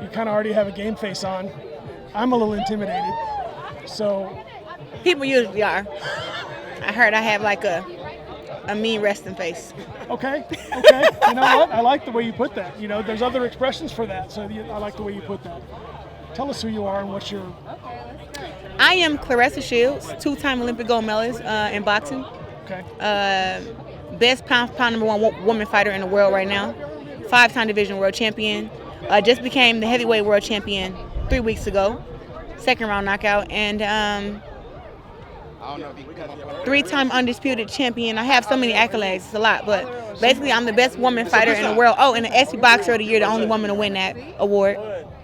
you kind of already have a game face on. I'm a little intimidated. So People usually are. I heard I have like a mean resting face. okay. You know what? I like the way you put that. You know, there's other expressions for that. So I like the way you put that. Tell us who you are and what's your. I am Claressa Shields, 2-time Olympic gold medalist in boxing. Okay. Best pound for pound #1 woman fighter in the world right now. 5-time division world champion. Just became the heavyweight world champion 3 weeks ago. 2nd round knockout. And 3-time undisputed champion. I have so many accolades. It's a lot. But basically, I'm the best woman fighter in the world. Oh, and the ESPY Boxer of the Year, the only woman to win that award.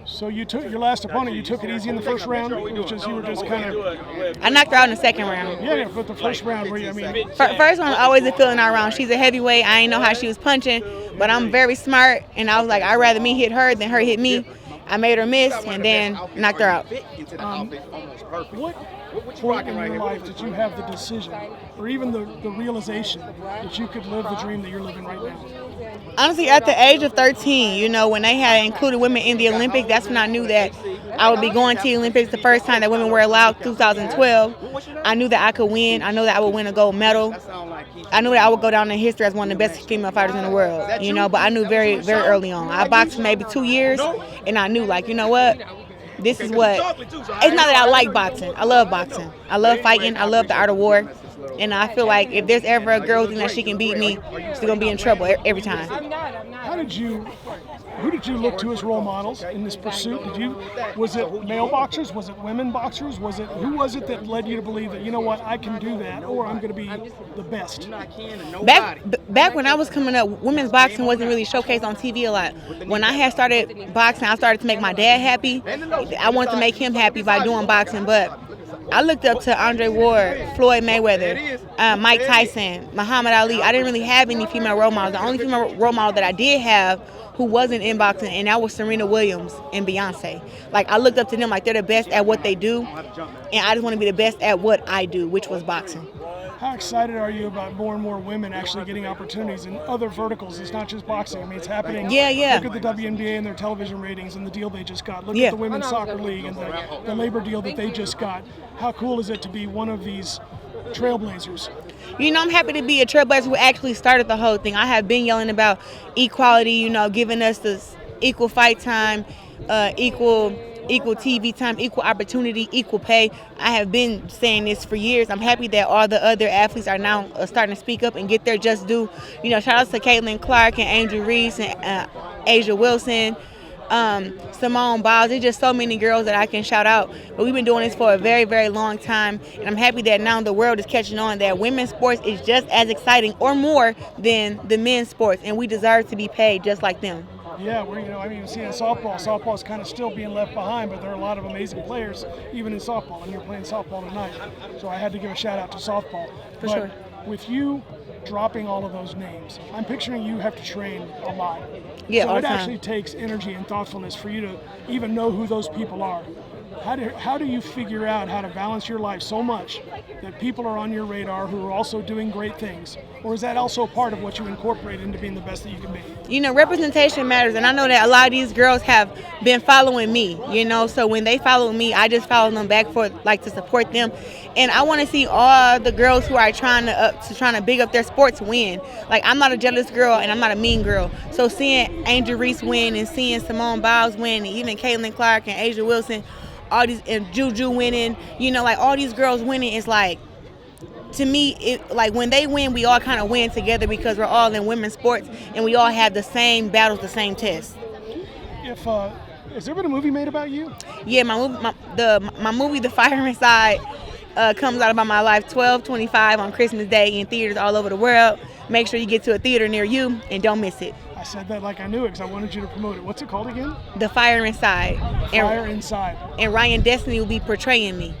So you took your last opponent. You took it easy in the first round, which is you were just kind of. I knocked her out in the 2nd round. Yeah, but the first round, where you, I mean. First one, always a feeling out round. She's a heavyweight. I didn't know how she was punching, but I'm very smart, and I was like, I'd rather me hit her than her hit me. I made her miss, and then knocked her out. What point in your life did you have the decision, or even the realization that you could live the dream that you're living right now? Honestly, at the age of 13, you know, when they had included women in the Olympics, that's when I knew that I would be going to the Olympics the first time that women were allowed, 2012. I knew that I could win. I knew that I would win a gold medal. I knew that I would go down in history as one of the best female fighters in the world, you know, but I knew very, very early on. I boxed for maybe 2 years, and I knew, like, you know what? This is what, it's not that I like boxing. I love boxing. I love fighting. I love the art of war. And I feel like if there's ever a girl who thinks that she can beat me, she's going to be in trouble every time. Who did you look to as role models in this pursuit? Was it male boxers? Was it women boxers? Who was it that led you to believe that, you know what, I can do that, or I'm going to be the best? Back when I was coming up, women's boxing wasn't really showcased on TV a lot. When I had started boxing, I started to make my dad happy. I wanted to make him happy by doing boxing, but I looked up to Andre Ward, Floyd Mayweather, Mike Tyson, Muhammad Ali. I didn't really have any female role models. The only female role model that I did have who wasn't in boxing, and that was Serena Williams and Beyonce. Like, I looked up to them like they're the best at what they do, and I just want to be the best at what I do, which was boxing. How excited are you about more and more women actually getting opportunities in other verticals? It's not just boxing. I mean, it's happening. Yeah. Look at the WNBA and their television ratings and the deal they just got. Look at the Women's Soccer League and the labor deal that they just got. How cool is it to be one of these trailblazers? You know, I'm happy to be a trailblazer who actually started the whole thing. I have been yelling about equality, you know, giving us this equal fight time, equal TV time, equal opportunity, equal pay. I have been saying this for years. I'm happy that all the other athletes are now starting to speak up and get their just due. You know, shout out to Caitlin Clark and Angel Reese and Asia Wilson, Simone Biles. There's just so many girls that I can shout out. But we've been doing this for a very, very long time, and I'm happy that now the world is catching on that women's sports is just as exciting or more than the men's sports, and we deserve to be paid just like them. Yeah, you see in softball. Softball is kind of still being left behind, but there are a lot of amazing players even in softball, and you're playing softball tonight. So I had to give a shout out to softball. For sure. With you dropping all of those names, I'm picturing you have to train a lot. Yeah, so all it the time. actually takes energy and thoughtfulness for you to even know who those people are. How do you figure out how to balance your life so much that people are on your radar who are also doing great things? Or is that also part of what you incorporate into being the best that you can be? You know, representation matters, and I know that a lot of these girls have been following me, you know, so when they follow me, I just follow them back for, like, to support them. And I want to see all the girls who are trying to big up their sports win. Like, I'm not a jealous girl, and I'm not a mean girl. So seeing Angel Reese win and seeing Simone Biles win, and even Caitlin Clark and Asia Wilson, all these, and Juju winning, you know, like, all these girls winning is like, to me, like, when they win, we all kind of win together because we're all in women's sports and we all have the same battles, the same tests. Has there been a movie made about you? Yeah, my movie, The Fire Inside, comes out about my life 12/25 on Christmas Day in theaters all over the world. Make sure you get to a theater near you and don't miss it. I said that like I knew it because I wanted you to promote it. What's it called again? The Fire Inside. Fire Inside. And Ryan Destiny will be portraying me.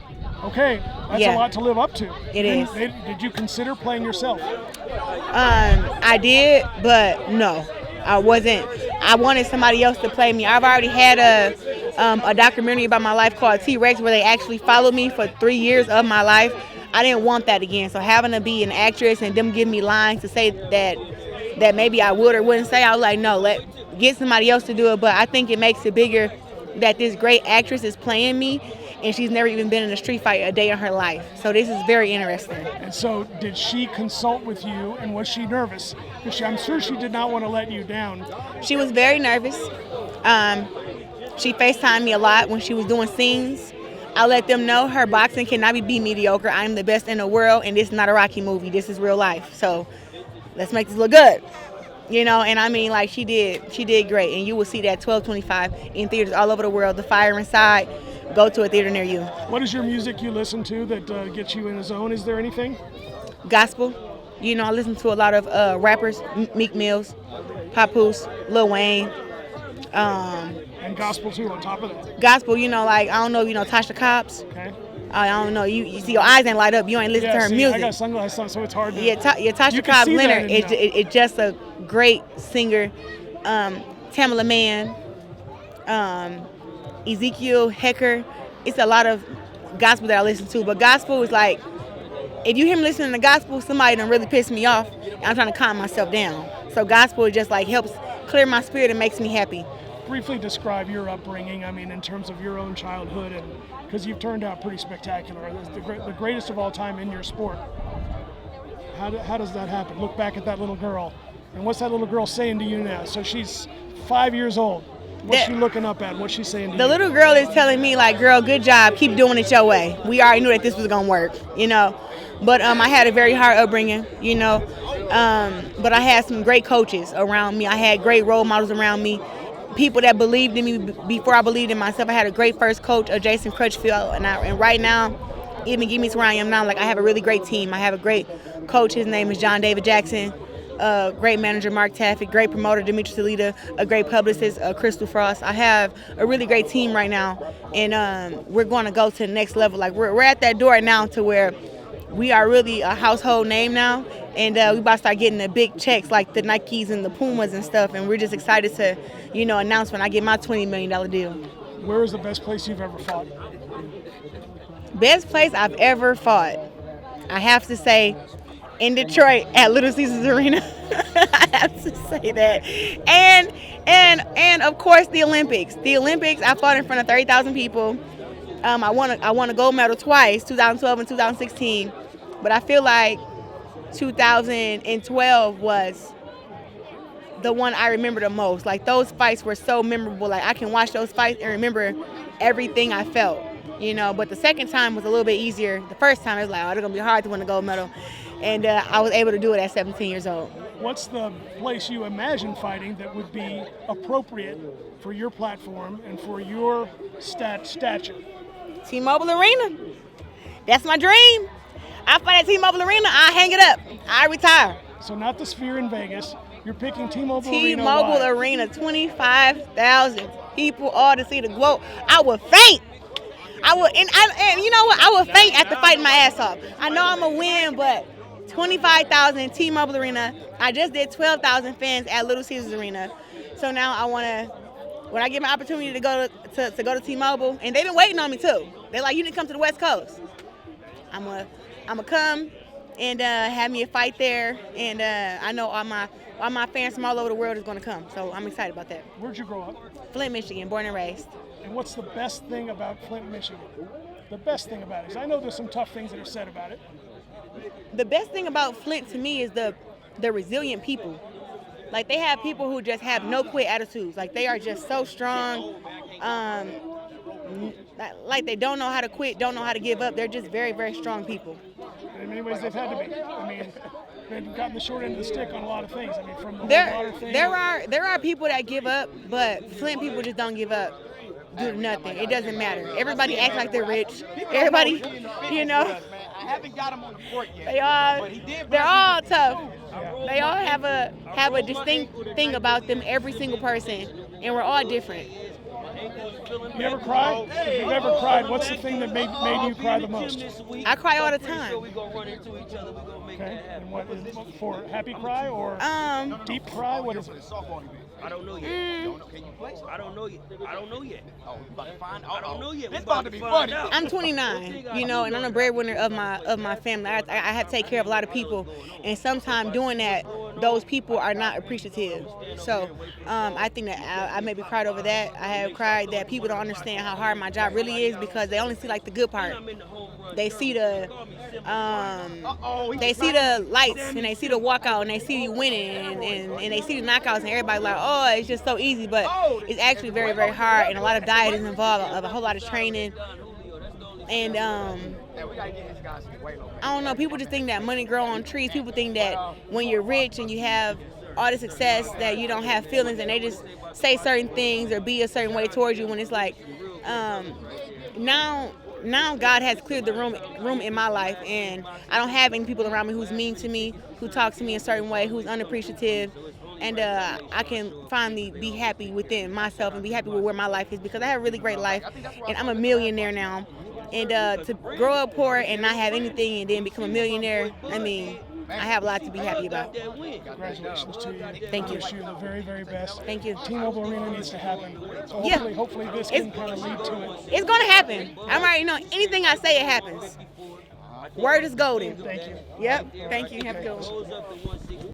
Okay, that's a lot to live up to. It is. Did you consider playing yourself? I did, but no, I wasn't. I wanted somebody else to play me. I've already had a documentary about my life called T-Rex where they actually followed me for 3 years of my life. I didn't want that again. So having to be an actress and them give me lines to say that maybe I would or wouldn't say, I was like, no, get somebody else to do it. But I think it makes it bigger that this great actress is playing me, and she's never even been in a street fight a day in her life. So this is very interesting. And so did she consult with you, and was she nervous? Because I'm sure she did not want to let you down. She was very nervous. She FaceTimed me a lot when she was doing scenes. I let them know her boxing cannot be mediocre. I am the best in the world, and this is not a Rocky movie. This is real life. So let's make this look good. You know, and I mean, like, she did great. And you will see that 12/25 in theaters all over the world. The Fire Inside. Go to a theater near you. What is your music you listen to that gets you in the zone? Is there anything? Gospel. You know, I listen to a lot of rappers, Meek Mills, Papoose, Lil Wayne. And gospel too on top of that. Gospel, you know, like, I don't know if you know Tasha Cobbs. Okay. I don't know. You see, your eyes ain't light up. You ain't listen to her music. I got sunglasses on, so it's hard to. Yeah, Tasha Cobbs Leonard is just a great singer. Tamala Mann, Ezekiel Hecker. It's a lot of gospel that I listen to. But gospel is like, if you hear me listening to gospel, somebody done really pissed me off, and I'm trying to calm myself down. So gospel just like helps clear my spirit and makes me happy. Briefly describe your upbringing, I mean, in terms of your own childhood, and because you've turned out pretty spectacular. The greatest of all time in your sport. How does that happen? Look back at that little girl, and what's that little girl saying to you now? So she's 5 years old. What's she looking up at? What's she saying to you? The little girl is telling me, like, girl, good job. Keep doing it your way. We already knew that this was going to work, you know. But I had a very hard upbringing, you know. But I had some great coaches around me. I had great role models around me. People that believed in me before I believed in myself. I had a great first coach, Jason Crutchfield, and right now, even get me to where I am now. Like, I have a really great team. I have a great coach. His name is John David Jackson. Great manager, Mark Taffet. Great promoter, Dimitri Salita. A great publicist, Crystal Frost. I have a really great team right now, and we're going to go to the next level. Like, we're at that door now to where we are really a household name now, and we about to start getting the big checks like the Nikes and the Pumas and stuff, and we're just excited to, you know, announce when I get my $20 million deal. Where is the best place you've ever fought? Best place I've ever fought, I have to say, in Detroit at Little Caesars Arena. I have to say that. And of course the Olympics. The Olympics, I fought in front of 30,000 people. I won a gold medal twice, 2012 and 2016. But I feel like 2012 was the one I remember the most. Like, those fights were so memorable. Like, I can watch those fights and remember everything I felt, you know. But the second time was a little bit easier. The first time it was like, oh, it's gonna be hard to win a gold medal. And I was able to do it at 17 years old. What's the place you imagine fighting that would be appropriate for your platform and for your stature? T-Mobile Arena. That's my dream. I fight at T-Mobile Arena, I hang it up. I retire. So not the Sphere in Vegas. You're picking T-Mobile Arena. T-Mobile Arena, 25,000 people all to see the GWOAT. I would faint. I would, and you know what? I would faint after fighting my ass off. I know I'm gonna win, but 25,000 T-Mobile Arena. I just did 12,000 fans at Little Caesars Arena. So now I want to, when I get my opportunity to go to T-Mobile, and they've been waiting on me too. They're like, you need to come to the West Coast. I'm gonna come and have me a fight there, and I know all my fans from all over the world is gonna come. So I'm excited about that. Where'd you grow up? Flint, Michigan, born and raised. And what's the best thing about Flint, Michigan? The best thing about it is, I know there's some tough things that are said about it. The best thing about Flint to me is the resilient people. Like, they have people who just have no quit attitudes. Like, they are just so strong. Like, they don't know how to quit, don't know how to give up. They're just very, very strong people. In many ways, they've had to be. I mean, they've gotten the short end of the stick on a lot of things. I mean, from the water thing. There are people that give up, but Flint people just don't give up. Do nothing. It doesn't matter. Everybody acts like they're rich. Everybody, you know. I haven't got him on the court yet. They're all tough. They all have a distinct thing about them, every single person, and we're all different. You ever cried? If you've ever cried, what's the thing that made you cry the most? I cry all the time. Okay. And what is it for? Happy cry or deep cry? What is it? I don't know yet. Can you play? I don't know yet. I don't know yet. Oh, you about to find out? I don't know yet. It's about to be funny. I'm 29, you know, and I'm a breadwinner of my family. I have to take care of a lot of people, and sometimes doing that those people are not appreciative. So I think that I maybe cried over that. I have cried that people don't understand how hard my job really is because they only see like the good part. They see the lights and they see the walkout and they see you winning and they see the knockouts and everybody like, oh, it's just so easy, but it's actually very, very hard and a lot of diet is involved, a whole lot of training. And I don't know, people just think that money grow on trees. People think that when you're rich and you have all the success that you don't have feelings and they just say certain things or be a certain way towards you when it's like now God has cleared the room in my life and I don't have any people around me who's mean to me, who talk to me a certain way, who's unappreciative. And I can finally be happy within myself and be happy with where my life is because I have a really great life and I'm a millionaire now. And to grow up poor and not have anything and then become a millionaire, I mean, I have a lot to be happy about. Congratulations to you. Thank you. I wish you the very, very best. Thank you. T-Mobile Arena needs to happen. So Yeah. hopefully this can kind of lead to it. It's going to happen. I'm already know anything I say, it happens. Word is golden. Thank you. Yep. Thank you. Have a good one.